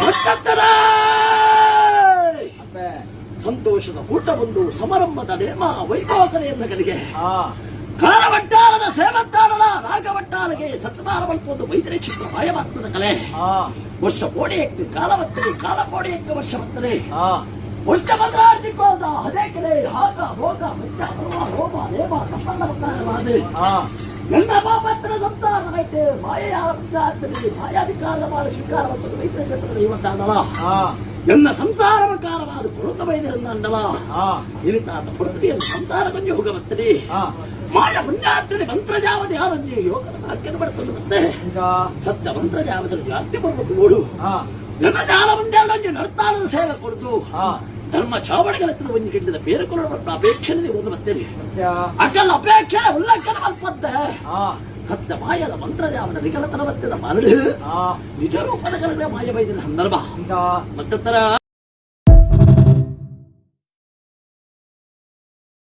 ಭಕ್ತರ ಸಂತೋಷದ ಊಟ ಬಂದು ಸಮಾರಂಭದ ನೇಮ ವೈಭವಕಲೆಯನ್ನು ಕಲಿಗೆ ಕಾರವಟ್ಟಾಳದ ಸೇವಂತಾಳದ ರಾಗವಟ್ಟಾಳಿಗೆ ಸತ್ಯನಾರವಲ್ಪೊಂದು ವೈದ್ಯರೇ ಚಿತ್ರ ಮಾಯವಾತ್ಮದ ಕಲೆ ವರ್ಷ ಕೋಡಿಯಕ್ಕೆ ಕಾಲವತ್ತನೆ ಕಾಲ ಕೋಡಿಯಕ್ಕೆ ವರ್ಷವತ್ತನೆ ವರ್ಷ ಭದ್ರಾರ್ಜಿಕೋದ ಹದೇ ಕಲೆ ಹಾಗ ಭೋಗ ಮೆಚ್ಚ ಬರುವ ಹೋಮ ನೇಮ ತಪ್ಪಲ್ಲವಾದ ನನ್ನ ಬಾಪತ್ರ ಸಂಸಾರಕ್ಕೆ ಮಾಯೆಯ ಮಾಯಾಧಿಕಾರದ ಮಾಡ ಸ್ವೀಕಾರವತ್ತದ ವೈದ್ಯ ಕ್ಷೇತ್ರದ ಇವತ್ತಾಡಲ ನನ್ನ ಸಂಸಾರವಕಾರವಾದ ಪುರುತ ವೈದ್ಯರನ್ನಂಡಲ ಇರಿತಾತ ಪುರುತಿಯನ್ನು ಸಂಸಾರ ಕೊಂಜಿ ಹೋಗಬತ್ತದೆ ಮಾಯ ಪುಣ್ಯಾತ್ಮನೆ ಮಂತ್ರಜಾವದ ಯಾರನ್ನೇ ಯೋಗದ ವಾಕ್ಯನ ಬರ್ತದೆ ಮತ್ತೆ ಸತ್ಯ ಮಂತ್ರಜಾವದಲ್ಲಿ ವ್ಯಾಪ್ತಿ ಬರ್ಬೇಕು ನೋಡು ನನ್ನ ಜಾಲ ಮುಂಜಾನೆ ನಡ್ತಾಳದ ಸೇವೆ ಕೊಡ್ತು ಧರ್ಮ ಚಾವಣಿಗಳೆತ್ತದ ಒಂದು ಗಿಡ್ಡದ ಬೇರೆ ಕೊಡಬಟ್ಟ ಅಪೇಕ್ಷಣೆ ಒಂದು ಬರ್ತೇನೆ ಅಕಲ್ ಅಪೇಕ್ಷಣೆ ಉಲ್ಲಂಘನ ಬರ್ತದೆ ಸತ್ಯ ಮಾಯದ ಮಂತ್ರಜಾವದ ನಿಖಲತನ ಬತ್ತದ ಮರಳು ನಿಜ ರೂಪದ ಕರಡೆ ಮಾಯ ಬೈದಿದ ಸಂದರ್ಭ ಮತ್ತರ